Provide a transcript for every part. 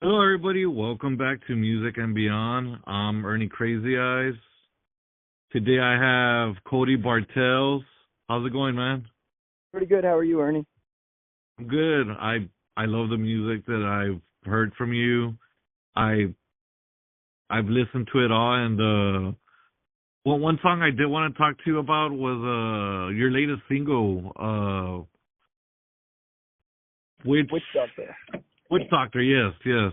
Hello, everybody. Welcome back to Music and Beyond. I'm Ernie Crazy Eyes. Today I have Cody Bartels. How's it going, man? Pretty good. How are you, Ernie? I'm good. I love the music that I've heard from you. I I've listened to it all, and one song I did want to talk to you about was your latest single, which Which doctor? Witch Doctor. Yes, yes.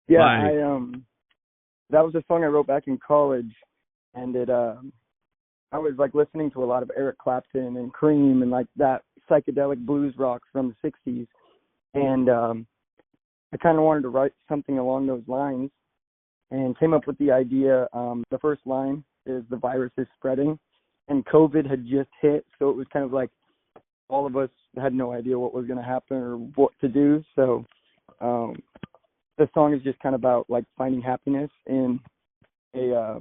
Yeah, Like, that was a song I wrote back in college, and I was like listening to a lot of Eric Clapton and Cream and like that psychedelic blues rock from the '60s, and I kind of wanted to write something along those lines, and came up with the idea. The first line is "the virus is spreading," and COVID had just hit, so it was kind of like all of us had no idea what was going to happen or what to do. So um, the song is just kind of about like finding happiness in a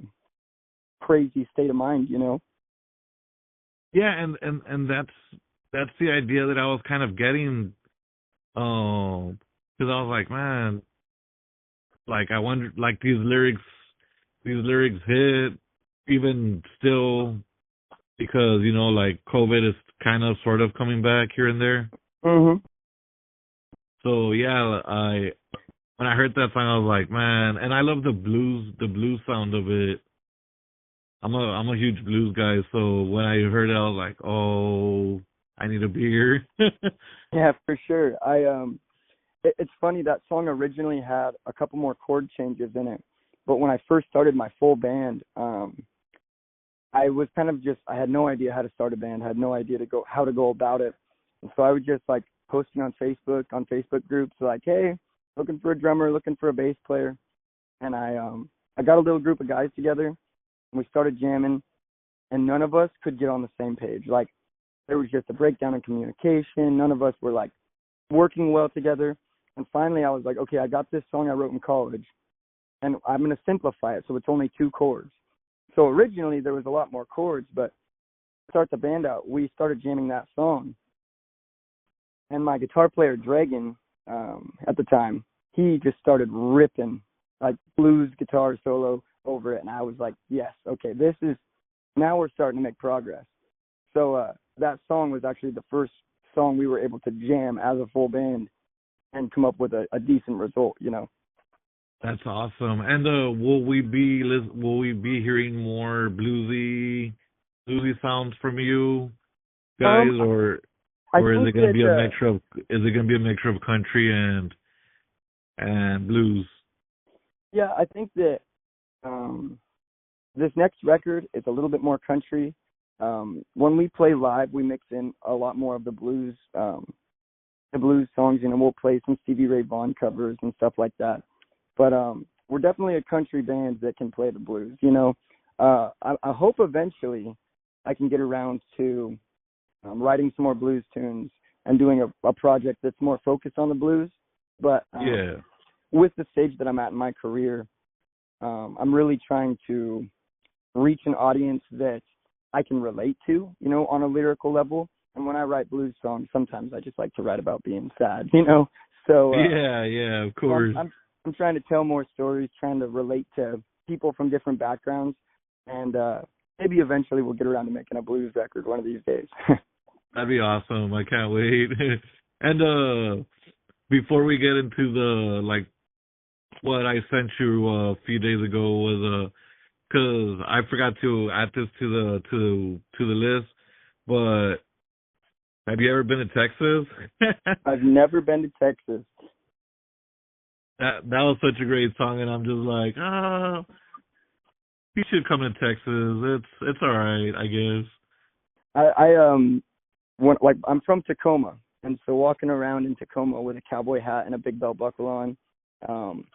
crazy state of mind, you know. yeah, and that's the idea that I was kind of getting. Because I was like, man, like I wonder, like these lyrics hit even still because like COVID is kind of sort of coming back here and there. Mhm. So yeah, I when I heard that song, I was like, man, and I love the blues sound of it. I'm a huge blues guy, so when I heard it, I was like, oh, I need a beer. Yeah, for sure. It's funny that song originally had a couple more chord changes in it, but when I first started my full band, I was kind of just I had no idea how to start a band, had no idea to go how to go about it, and so I was just like posting on Facebook groups like, hey, looking for a drummer, looking for a bass player, and I got a little group of guys together and we started jamming, and none of us could get on the same page. Like there was just a breakdown in communication. None of us were like working well together. And finally, I was like, okay, I got this song I wrote in college, and I'm going to simplify it so it's only two chords. So originally there was a lot more chords, but to start the band out, we started jamming that song. And my guitar player, Dragon, at the time, he just started ripping like blues guitar solo over it. And I was like, yes, okay, now we're starting to make progress. So that song was actually the first song we were able to jam as a full band and come up with a decent result, you know. That's awesome. And will we be hearing more bluesy sounds from you guys, Um, I or is think it going to that be a mixture of country and blues? yeah, I think that um, this next record is a little bit more country. When we play live, we mix in a lot more of the blues songs. You know, we'll play some Stevie Ray Vaughan covers and stuff like that. But we're definitely a country band that can play the blues. You know, I hope eventually I can get around to writing some more blues tunes and doing a project that's more focused on the blues. But Yeah, with the stage that I'm at in my career, I'm really trying to reach an audience that I can relate to, you know, on a lyrical level. And when I write blues songs, sometimes I just like to write about being sad, you know. So, yeah, of so course. I'm trying to tell more stories, trying to relate to people from different backgrounds, and maybe eventually we'll get around to making a blues record one of these days. That'd be awesome. I can't wait. And before we get into the like what I sent you a few days ago was because I forgot to add this to the list. But have you ever been to Texas? I've never been to Texas. That was such a great song, and I'm just like, he should come to Texas. It's all right, I guess. I like I'm from Tacoma, and so walking around in Tacoma with a cowboy hat and a big belt buckle on, um,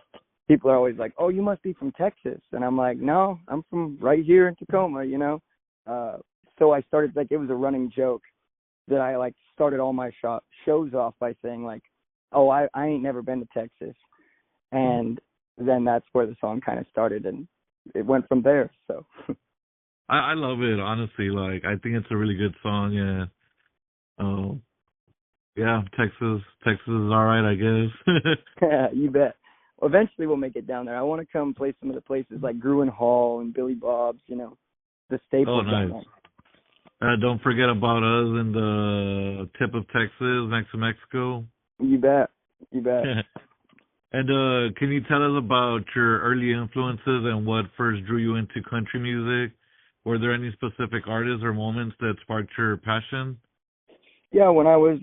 people are always like, "Oh, you must be from Texas," and I'm like, "No, I'm from right here in Tacoma," you know. Uh, so I started like it was a running joke that I like started all my shows off by saying like, "Oh, I ain't never been to Texas," and then that's where the song kind of started, and it went from there. So I love it honestly. Like I think it's a really good song, and um, Yeah, Texas is all right, I guess. You bet. Eventually we'll make it down there. I want to come play some of the places like Gruen Hall and Billy Bob's, the Oh, staples down nice. there. Don't forget about us in the tip of Texas, next to Mexico. You bet. You bet. And can you tell us about your early influences and what first drew you into country music? Were there any specific artists or moments that sparked your passion? Yeah, when I was,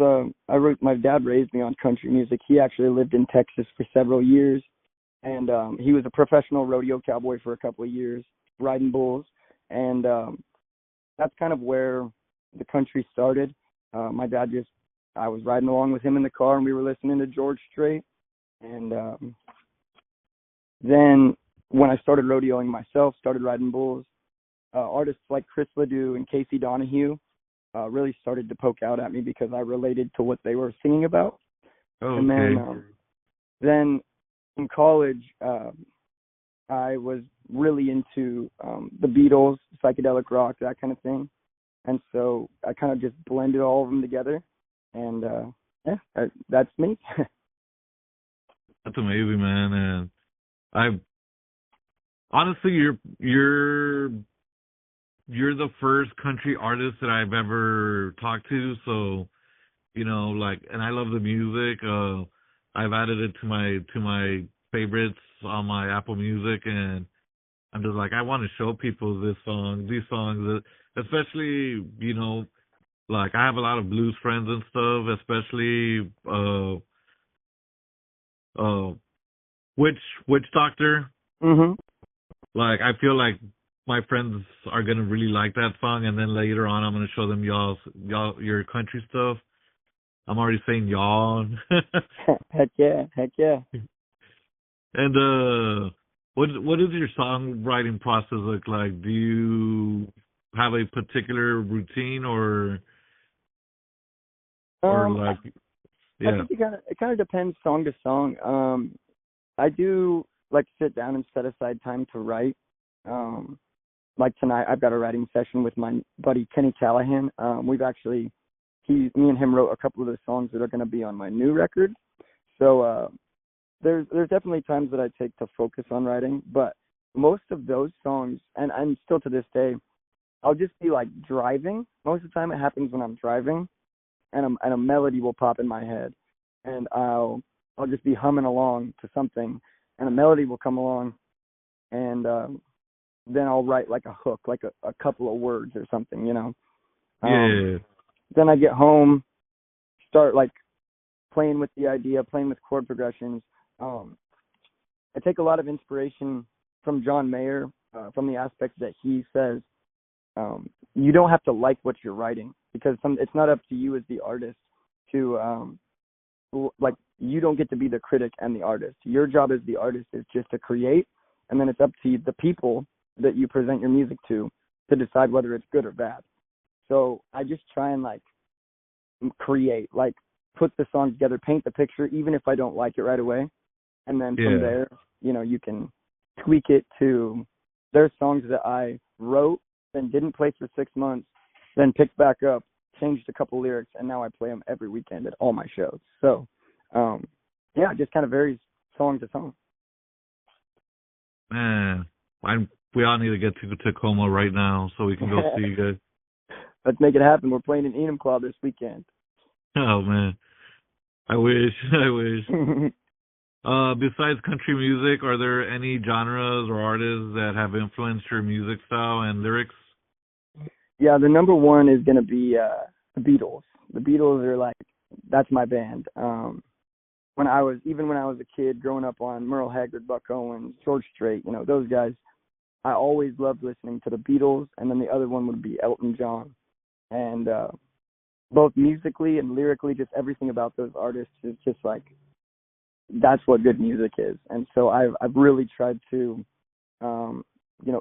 my dad raised me on country music. He actually lived in Texas for several years, and he was a professional rodeo cowboy for a couple of years, riding bulls, and that's kind of where the country started. My dad I was riding along with him in the car, and we were listening to George Strait, and then when I started rodeoing myself, started riding bulls, artists like Chris Ledoux and Casey Donahue really started to poke out at me because I related to what they were singing about. Oh, And okay. then in college, I was really into the Beatles, psychedelic rock, that kind of thing. And so I kind of just blended all of them together. And that's me. That's amazing, man. And I honestly, you're the first country artist that I've ever talked to. So like, and I love the music. I've added it to my favorites on my Apple Music, and I'm just like, I want to show people these songs, especially like I have a lot of blues friends and stuff, especially uh, Witch Doctor. Mhm. Like I feel like my friends are gonna really like that song, and then later on I'm gonna show them y'all your country stuff. I'm already saying y'all. Heck yeah, heck yeah. And what does your songwriting process look like? Do you have a particular routine or Um, like I yeah? think it kind of depends song to song. I do like sit down and set aside time to write. Like tonight, I've got a writing session with my buddy Kenny Callahan. Me and him wrote a couple of the songs that are going to be on my new record. So there's definitely times that I take to focus on writing, but most of those songs, and still to this day, I'll just be like driving. Most of the time, it happens when I'm driving, and a melody will pop in my head, and I'll just be humming along to something, and a melody will come along, and then I'll write like a hook, like a couple of words or something. Yeah. Then I get home, start like playing with the idea, playing with chord progressions. I take a lot of inspiration from John Mayer, from the aspect that he says you don't have to like what you're writing, because it's not up to you as the artist to like, you don't get to be the critic and the artist. Your job as the artist is just to create, and then it's up to the people that you present your music to decide whether it's good or bad. So I just try and like create, like put the song together, paint the picture, even if I don't like it right away. And then from Yeah. there, you can tweak it to, there's songs that I wrote, then didn't play for 6 months, then picked back up, changed a couple lyrics, and now I play them every weekend at all my shows. So, yeah, it just kind of varies song to song. Man, we all need to get to Tacoma right now so we can go see you guys. Let's make it happen. We're playing in Enumclaw this weekend. Oh man, I wish, I wish. Besides country music, are there any genres or artists that have influenced your music style and lyrics? Yeah, the number one is going to be the Beatles. The Beatles are like, that's my band. When I was a kid growing up on Merle Haggard, Buck Owens, George Strait, those guys, I always loved listening to the Beatles, and then the other one would be Elton John. And both musically and lyrically, just everything about those artists is just like, that's what good music is. And so I've really tried to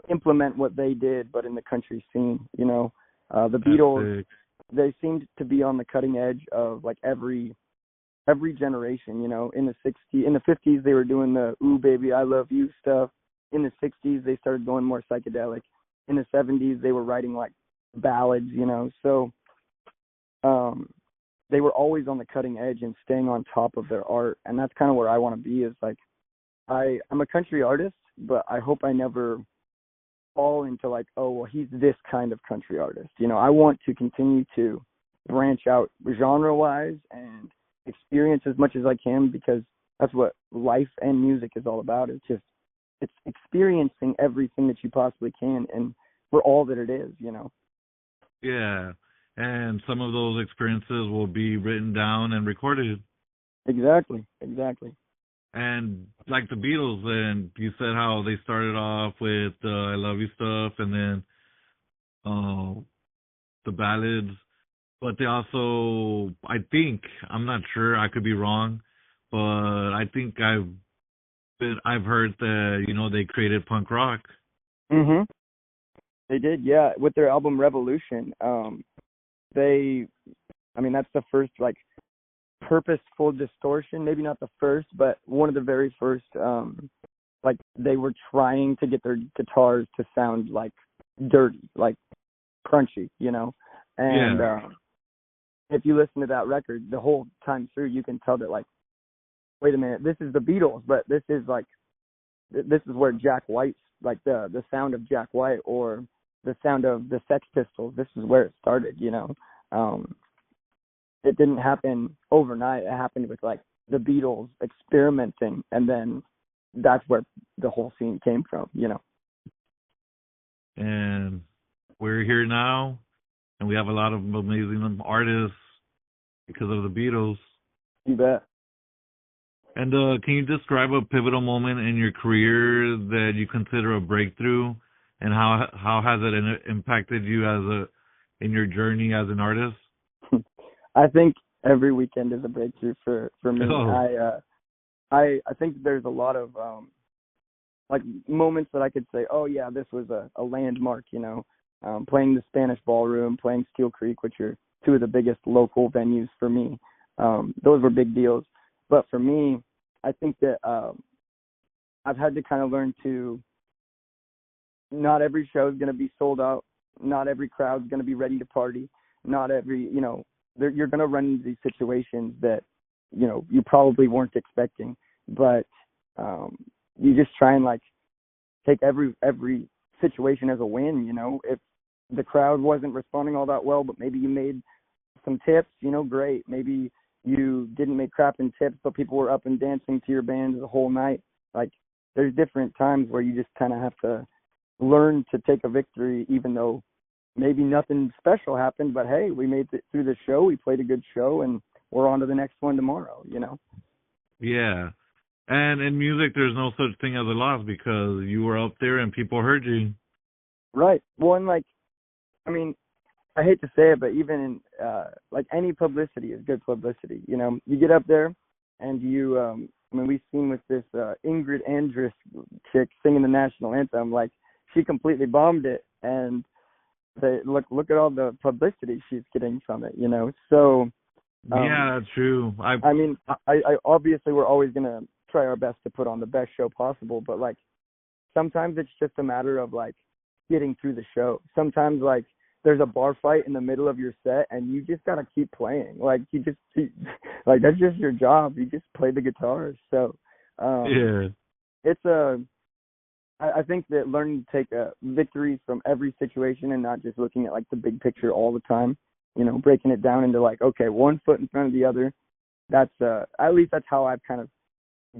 implement what they did, but in the country scene. The That's Beatles, sick. they seemed to be on the cutting edge of like every generation. In the in the 50s they were doing the "Ooh Baby I Love You" stuff. In the 60s they started going more psychedelic. In the 70s they were writing like ballads. So they were always on the cutting edge and staying on top of their art, and that's kind of where I want to be. Is like I'm a country artist, but I hope I never fall into like, oh well, he's this kind of country artist. You know, I want to continue to branch out genre wise and experience as much as I can, because that's what life and music is all about. It's experiencing everything that you possibly can, and for all that it is, you know. Yeah. And some of those experiences will be written down and recorded. Exactly. And like the Beatles, and you said how they started off with I Love You stuff, and then the ballads. But they also, I think, I'm not sure, I could be wrong, but I think I've heard that, you know, they created punk rock. Mhm. They did, yeah, with their album Revolution. That's the first like purposeful distortion, maybe not the first, but one of the very first. Like they were trying to get their guitars to sound like dirty, like crunchy, you know. And if you listen to that record the whole time through, you can tell that like, wait a minute, this is the Beatles, but this is where Jack White's like the sound of Jack White or the sound of the Sex Pistols. This is where it started, you know. It didn't happen overnight. It happened with like the Beatles experimenting, and then that's where the whole scene came from, you know. And we're here now, and we have a lot of amazing artists because of the Beatles. You bet. And can you describe a pivotal moment in your career that you consider a breakthrough, and how has it impacted you in your journey as an artist? I think every weekend is a breakthrough for me. Oh. I think there's a lot of like moments that I could say, oh yeah, this was a landmark, you know. Playing the Spanish Ballroom, playing Steel Creek, which are two of the biggest local venues for me. Those were big deals. But for me, I think that I've had to kind of learn to, not every show is going to be sold out. Not every crowd is going to be ready to party. Not every, you know, you're going to run into these situations that, you know, you probably weren't expecting. But you just try and like take every situation as a win, you know. If the crowd wasn't responding all that well, but maybe you made some tips, you know, great. Maybe you didn't make crap in tips, but people were up and dancing to your band the whole night. Like, there's different times where you just kind of have to learn to take a victory, even though maybe nothing special happened, but hey, we made it through the show, we played a good show, and we're on to the next one tomorrow, you know? Yeah. And in music, there's no such thing as a loss because you were up there and people heard you. Right. Well, and like, I mean, I hate to say it, but even in, like any publicity is good publicity. You know, you get up there and you, we've seen with this Ingrid Andress chick singing the national anthem, like she completely bombed it, and they look at all the publicity she's getting from it, you know. So yeah, that's true. I obviously we're always gonna try our best to put on the best show possible, but like sometimes it's just a matter of like getting through the show. Sometimes like there's a bar fight in the middle of your set and you just gotta keep playing. Like like that's just your job. You just play the guitars. So yeah, it's I think that learning to take victories from every situation and not just looking at like the big picture all the time, you know, breaking it down into like, okay, one foot in front of the other. That's at least that's how I've kind of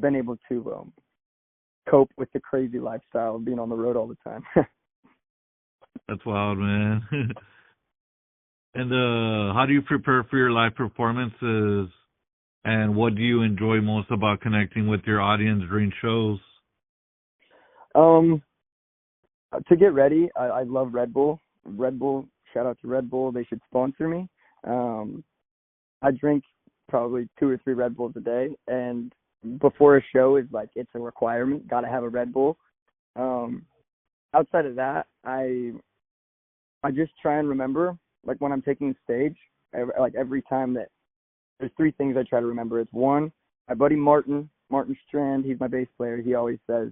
been able to cope with the crazy lifestyle of being on the road all the time. That's wild, man. And how do you prepare for your live performances? And what do you enjoy most about connecting with your audience during shows? To get ready, I love Red Bull. Red Bull, shout out to Red Bull. They should sponsor me. I drink probably 2 or 3 Red Bulls a day, and before a show is like, it's a requirement. Got to have a Red Bull. Outside of that, I just try and remember, like when I'm taking stage, every time that there's 3 things I try to remember. It's 1, my buddy Martin Strand, he's my bass player. He always says,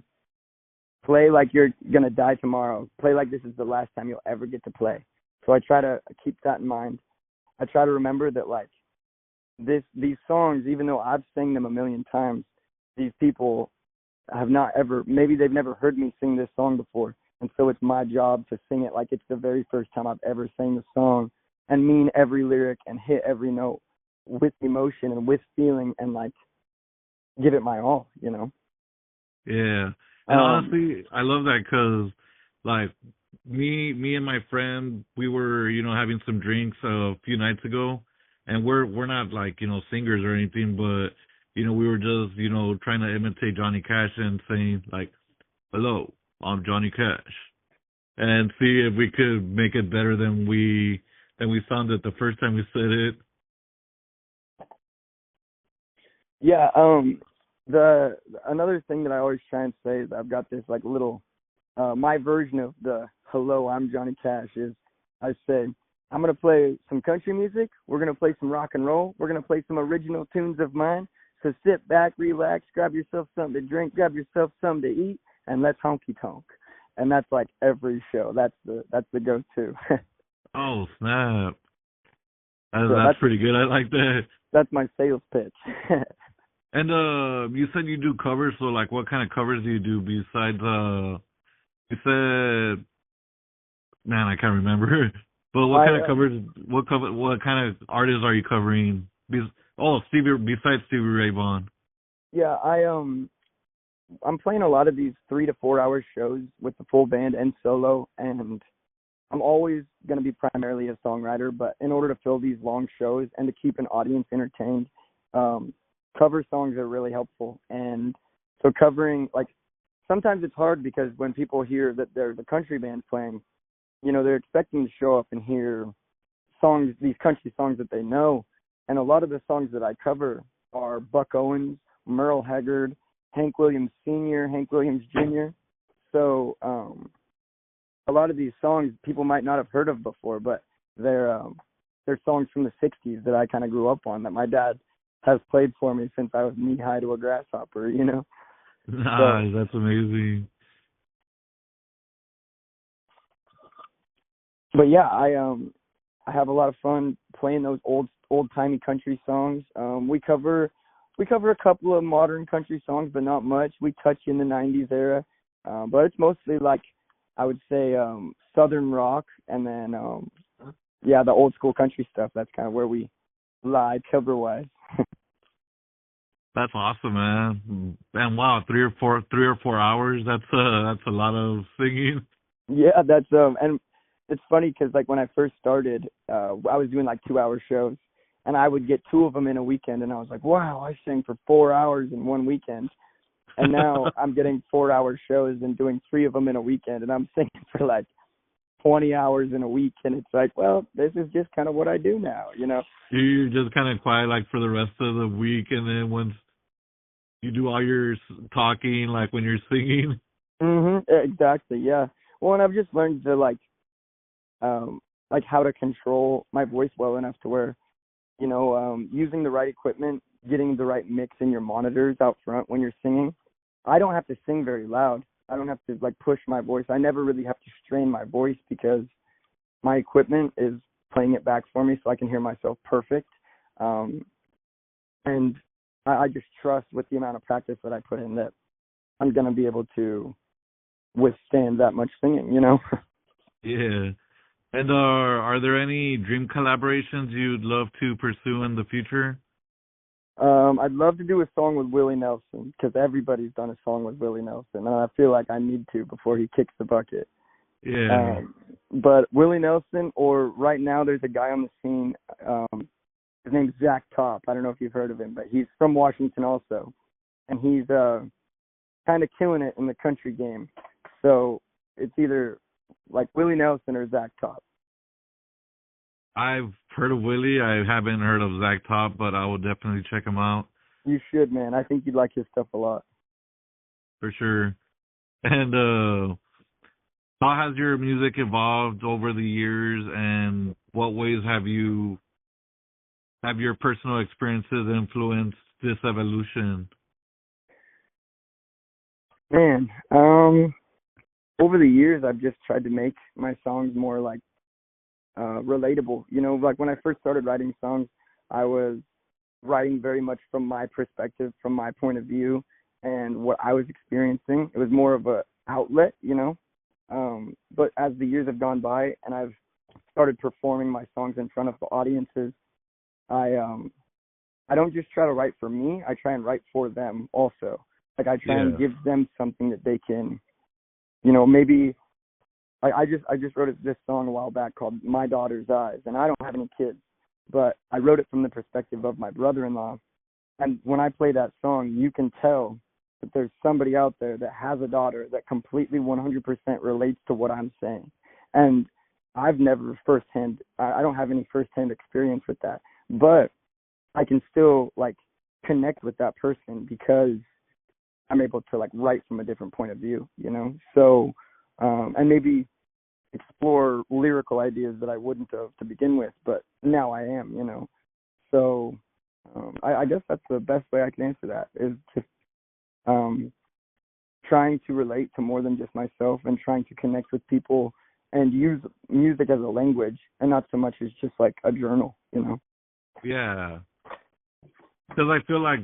play like you're going to die tomorrow. Play like this is the last time you'll ever get to play. So I try to keep that in mind. I try to remember that, like, these songs, even though I've sang them a million times, these people have not ever, maybe they've never heard me sing this song before. And so it's my job to sing it like it's the very first time I've ever sang the song and mean every lyric and hit every note with emotion and with feeling and like give it my all, you know? Yeah. And honestly, I love that because, like, me and my friend, we were, having some drinks a few nights ago, and we're not like, singers or anything, but, we were just, trying to imitate Johnny Cash and saying like, "Hello, I'm Johnny Cash," and see if we could make it better than we sounded the first time we said it. Yeah, the another thing that I always try and say is I've got this like little my version of the "Hello, I'm Johnny Cash" is I say I'm gonna play some country music, we're gonna play some rock and roll, we're gonna play some original tunes of mine. So sit back, relax, grab yourself something to drink, grab yourself something to eat, and let's honky tonk. And that's like every show. That's the go-to. Oh snap! So That's pretty good. I like that. That's my sales pitch. And you said you do covers, so like, what kind of covers do you do besides? You said, man, I can't remember. But what kind of covers? What kind of artists are you covering? Besides Stevie Ray Vaughan. Yeah, I'm playing a lot of these 3 to 4 hour shows with the full band and solo, and I'm always going to be primarily a songwriter, but in order to fill these long shows and to keep an audience entertained, cover songs are really helpful. And so covering, like, sometimes it's hard because when people hear that there's a country band playing, they're expecting to show up and hear songs, these country songs that they know. And a lot of the songs that I cover are Buck Owens, Merle Haggard, Hank Williams Sr., Hank Williams Jr. So a lot of these songs people might not have heard of before, but they're songs from the 60s that I kind of grew up on, that my dad has played for me since I was knee-high to a grasshopper, Nice, so, that's amazing. But yeah, I have a lot of fun playing those old-timey country songs. We cover a couple of modern country songs, but not much. We touch in the 90s era, but it's mostly like, I would say, Southern rock, and then, the old school country stuff. That's kind of where we lie cover-wise. That's awesome, man. And wow, 3 or 4 hours. That's a lot of singing. Yeah, that's and it's funny because like when I first started, I was doing like 2-hour shows, and I would get 2 of them in a weekend, and I was like, wow, I sang for 4 hours in one weekend. And now I'm getting 4-hour shows and doing 3 of them in a weekend, and I'm singing for like 20 hours in a week, and it's like, well, this is just kind of what I do now, You're just kind of quiet like for the rest of the week, and then once you do all your talking, like when you're singing. Exactly, yeah. Well, and I've just learned to like how to control my voice well enough to where, using the right equipment, getting the right mix in your monitors out front when you're singing. I don't have to sing very loud. I don't have to like push my voice. I never really have to strain my voice because my equipment is playing it back for me so I can hear myself perfect. And I just trust with the amount of practice that I put in that I'm going to be able to withstand that much singing, Yeah. And are there any dream collaborations you'd love to pursue in the future? I'd love to do a song with Willie Nelson because everybody's done a song with Willie Nelson, and I feel like I need to before he kicks the bucket. Yeah. But Willie Nelson, or right now there's a guy on the scene, his name's Zach Top. I don't know if you've heard of him, but he's from Washington also, and he's kind of killing it in the country game. So it's either like Willie Nelson or Zach Top. I've heard of Willie. I haven't heard of Zach Top, but I will definitely check him out. You should, man. I think you'd like his stuff a lot. For sure. And how has your music evolved over the years, and what ways have your personal experiences influenced this evolution? Man, over the years, I've just tried to make my songs more like relatable. Like when I first started writing songs, I was writing very much from my perspective, from my point of view, and what I was experiencing. It was more of a outlet, you know. But as the years have gone by and I've started performing my songs in front of the audiences, I don't just try to write for me. I try and write for them also. Like I try and give them something that they can, you know, maybe. I just wrote this song a while back called My Daughter's Eyes, and I don't have any kids, but I wrote it from the perspective of my brother-in-law. And when I play that song, you can tell that there's somebody out there that has a daughter that completely 100% relates to what I'm saying. And I've never I don't have any firsthand experience with that, but I can still like connect with that person because I'm able to like write from a different point of view, you know? So, and maybe explore lyrical ideas that I wouldn't have to begin with, but now I am, you know? So, I guess that's the best way I can answer that, is just trying to relate to more than just myself and trying to connect with people and use music as a language and not so much as just like a journal, you know? Yeah. Because I feel like,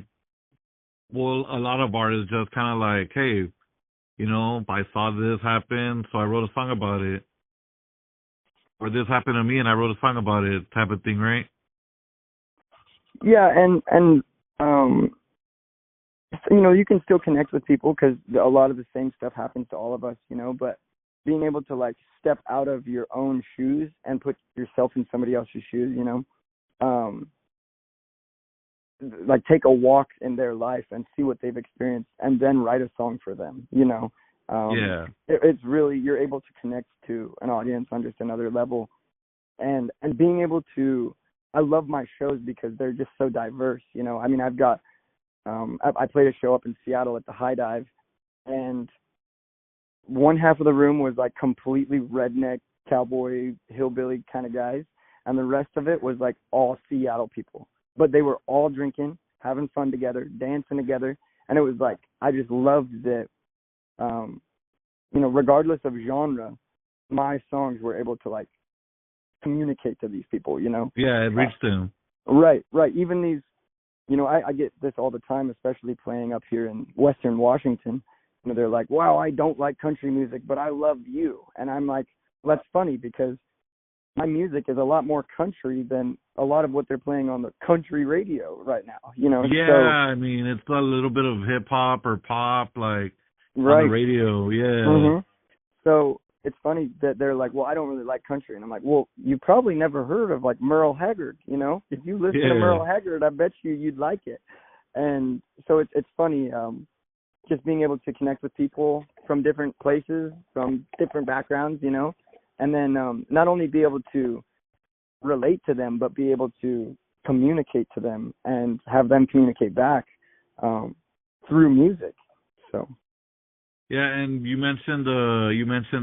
well, a lot of artists just kind of like, hey, you know, I saw this happen, so I wrote a song about it. Or this happened to me and I wrote a song about it, type of thing, right? Yeah, and you know, you can still connect with people because a lot of the same stuff happens to all of us, you know, but being able to like step out of your own shoes and put yourself in somebody else's shoes, you know, like take a walk in their life and see what they've experienced and then write a song for them, you know. It's really, you're able to connect to an audience on just another level, and being able to, I love my shows because they're just so diverse, you know. I mean, I've got I played a show up in Seattle at the High Dive, and one half of the room was like completely redneck, cowboy, hillbilly kind of guys, and the rest of it was like all Seattle people. But they were all drinking, having fun together, dancing together, and it was like, I just loved that, you know, regardless of genre, my songs were able to like communicate to these people, you know? Yeah, it reached them. Right. Even these, you know, I get this all the time, especially playing up here in Western Washington. You know, they're like, wow, I don't like country music, but I love you. And I'm like, well, that's funny because my music is a lot more country than a lot of what they're playing on the country radio right now, you know? Yeah, so, I mean, it's a little bit of hip-hop or pop, like, right. on the radio, yeah. Mm-hmm. So it's funny that they're like, well, I don't really like country. And I'm like, well, you probably never heard of like Merle Haggard, you know? If you listen to Merle Haggard, I bet you'd like it. And so it's funny, just being able to connect with people from different places, from different backgrounds, you know, and then not only be able to relate to them, but be able to communicate to them and have them communicate back through music. So. Yeah, and you mentioned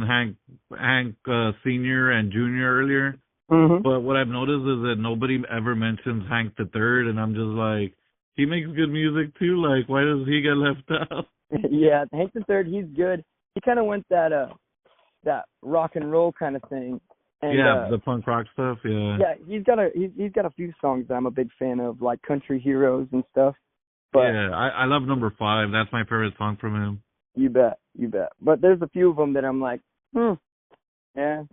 Hank Senior and Junior earlier, but what I've noticed is that nobody ever mentions Hank the Third, and I'm just like, he makes good music too. Like, why does he get left out? Yeah, Hank the Third, he's good. He kind of went that rock and roll kind of thing. And, yeah, the punk rock stuff. Yeah. Yeah, he's got a few songs that I'm a big fan of, like Country Heroes and stuff. But yeah, I love Number 5. That's my favorite song from him. You bet. But there's a few of them that I'm like, yeah,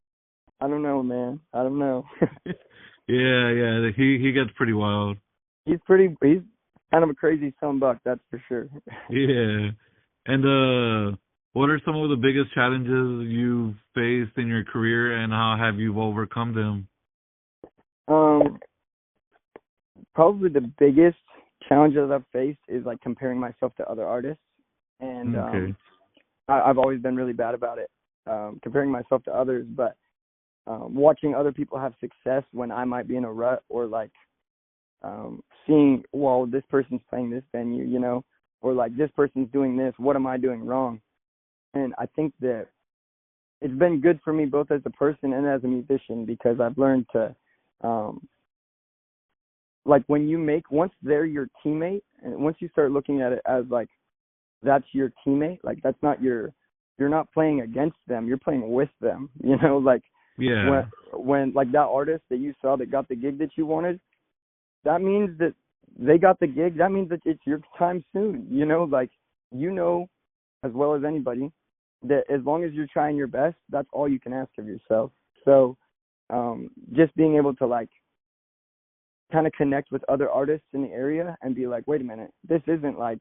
I don't know, man. I don't know. yeah, he gets pretty wild. He's kind of a crazy scumbag, that's for sure. Yeah. And what are some of the biggest challenges you've faced in your career, and how have you overcome them? Probably the biggest challenge that I've faced is like comparing myself to other artists. And I've always been really bad about it, comparing myself to others, but watching other people have success when I might be in a rut, or like seeing, well, this person's playing this venue, you know, or like this person's doing this, what am I doing wrong? And I think that it's been good for me both as a person and as a musician, because I've learned to, like once they're your teammate, and once you start looking at it as like, that's your teammate, like that's not you're not playing against them, you're playing with them, you know, like when like that artist that you saw that got the gig that you wanted, that means that they got the gig, that means that it's your time soon. Like, as well as anybody that as long as you're trying your best, that's all you can ask of yourself. So, just being able to like kind of connect with other artists in the area and be like, wait a minute, this isn't like,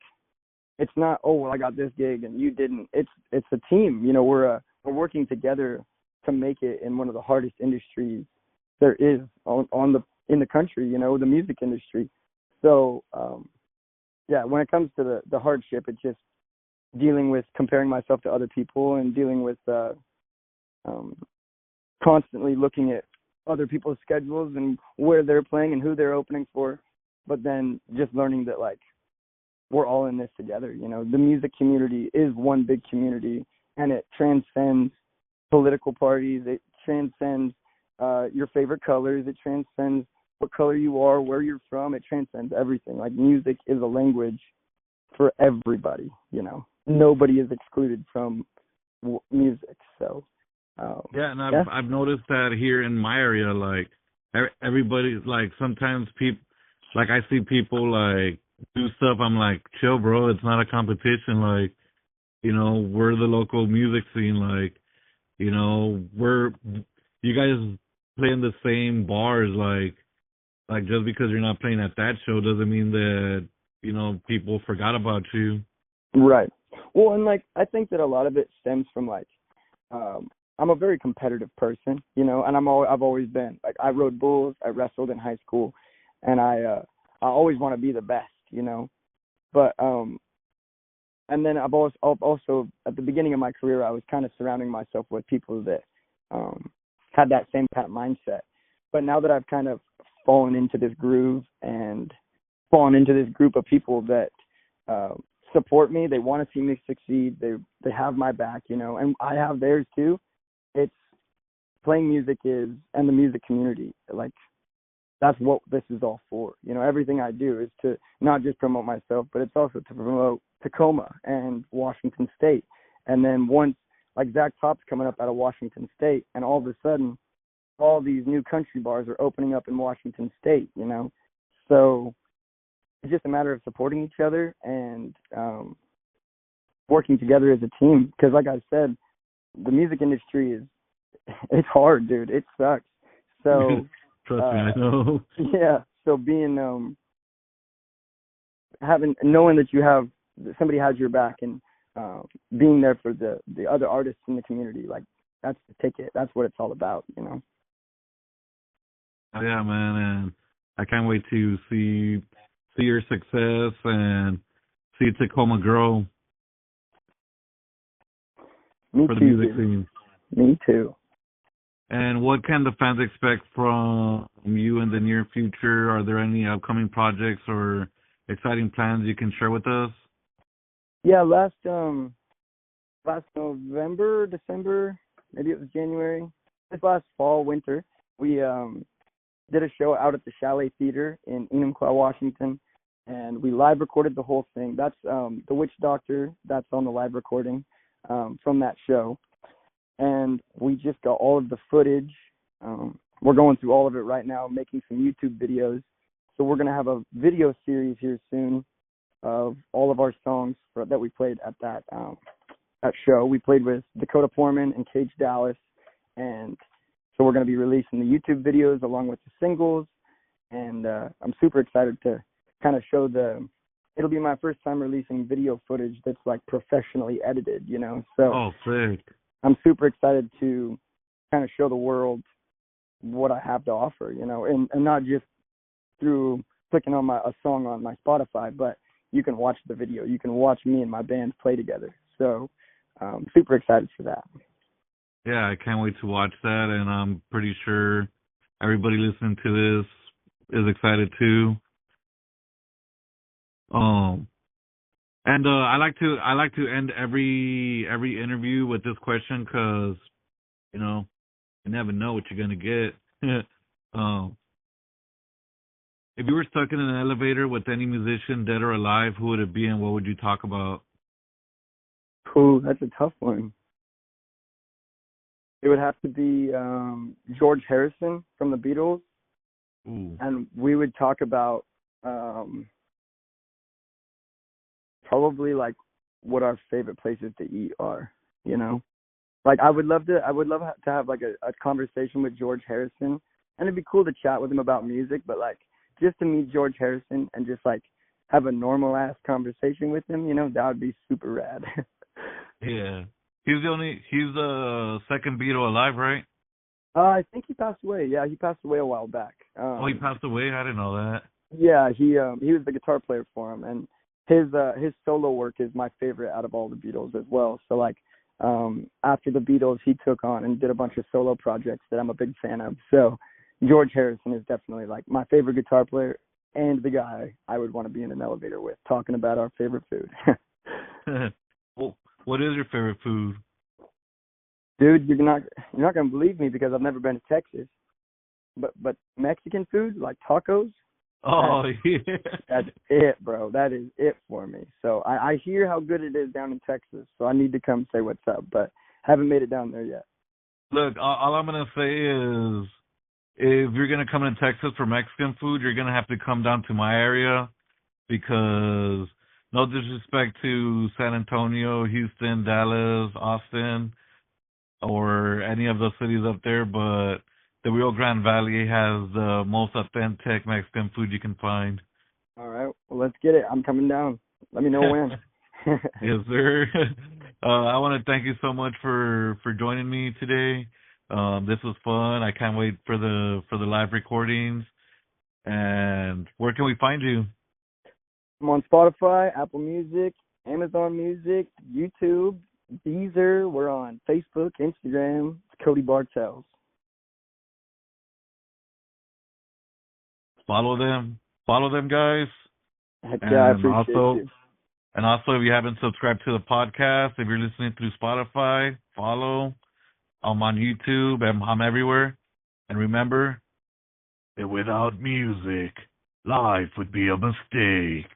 it's not, oh, well, I got this gig and you didn't. It's a team. We're working together to make it in one of the hardest industries there is in the country, the music industry. So, yeah, when it comes to the hardship, it's just dealing with comparing myself to other people and dealing with constantly looking at other people's schedules and where they're playing and who they're opening for. But then just learning that, like, we're all in this together. The music community is one big community, and it transcends political parties. It transcends your favorite colors. It transcends what color you are, where you're from. It transcends everything. Like, music is a language for everybody. Nobody is excluded from music. So yeah, and I've noticed that here in my area, like everybody, like sometimes people, like I see people like do stuff. I'm like, chill, bro. It's not a competition. Like, we're the local music scene. Like, we're you guys play in the same bars. Like just because you're not playing at that show doesn't mean that people forgot about you. Right. Well, and like I think that a lot of it stems from like I'm a very competitive person, and I've always been. Like, I rode bulls, I wrestled in high school, and I always want to be the best, But and then I've also at the beginning of my career, I was kind of surrounding myself with people that had that same kind of mindset. But now that I've kind of fallen into this groove and fallen into this group of people that support me, they want to see me succeed. They have my back, and I have theirs too. It's playing music and the music community. Like, that's what this is all for. Everything I do is to not just promote myself, but it's also to promote Tacoma and Washington State. And then once, like, Zach Top's coming up out of Washington State, and all of a sudden, all these new country bars are opening up in Washington State, So it's just a matter of supporting each other and working together as a team. Because like I said, the music industry it's hard, dude. It sucks. So trust me, I know. Yeah. So being knowing that somebody has your back and being there for the other artists in the community, like, that's the ticket. That's what it's all about, Yeah, man, and I can't wait to see your success and see Tacoma grow. Me for too, the music dude. scene. Me too. And what can the fans expect from you in the near future? Are there any upcoming projects or exciting plans you can share with us? Yeah, last November, December, maybe it was January, this last fall, winter, we did a show out at the Chalet Theater in Enumclaw, Washington, and we live recorded the whole thing. That's The Witch Doctor, that's on the live recording from that show. And we just got all of the footage. We're going through all of it right now, making some YouTube videos. So we're going to have a video series here soon of all of our songs that we played at that show. We played with Dakota Foreman and Cage Dallas, and so we're going to be releasing the YouTube videos along with the singles, and I'm super excited to kind of show it'll be my first time releasing video footage that's like professionally edited, so. Oh, sick. I'm super excited to kind of show the world what I have to offer, and not just through clicking on a song on my Spotify, but you can watch the video. You can watch me and my band play together. So super excited for that. Yeah, I can't wait to watch that, and I'm pretty sure everybody listening to this is excited too. And I like to end every interview with this question because you never know what you're gonna get. If you were stuck in an elevator with any musician, dead or alive, who would it be, and what would you talk about? Cool, that's a tough one. It would have to be George Harrison from the Beatles. Ooh. And we would talk about Um, Probably like what our favorite places to eat are. You know, like I would love to have like a conversation with George Harrison, and it'd be cool to chat with him about music. But like just to meet George Harrison and just like have a normal ass conversation with him, you know, that would be super rad. Yeah. He's the second Beatle alive, right? I think he passed away. Yeah, he passed away a while back. Oh, he passed away? I didn't know that. Yeah, he was the guitar player for him, and his solo work is my favorite out of all the Beatles as well. So like after the Beatles, he took on and did a bunch of solo projects that I'm a big fan of. So George Harrison is definitely like my favorite guitar player and the guy I would want to be in an elevator with, talking about our favorite food. Well, what is your favorite food? Dude, you're not gonna believe me because I've never been to Texas, but Mexican food like tacos. Oh, yeah. That's it, bro. That is it for me. So I hear how good it is down in Texas, so I need to come say what's up, but haven't made it down there yet. Look, all I'm going to say is if you're going to come to Texas for Mexican food, you're going to have to come down to my area because no disrespect to San Antonio, Houston, Dallas, Austin, or any of those cities up there, but the Rio Grande Valley has the most authentic Mexican food you can find. All right, well, let's get it. I'm coming down. Let me know when. Yes, sir. I want to thank you so much for joining me today. This was fun. I can't wait for the live recordings. And where can we find you? I'm on Spotify, Apple Music, Amazon Music, YouTube, Deezer. We're on Facebook, Instagram. It's Cody Bartels. Follow them, guys. Heck yeah, I And appreciate you. also, if you haven't subscribed to the podcast, if you're listening through Spotify, follow. I'm on YouTube. I'm everywhere. And remember that without music, life would be a mistake.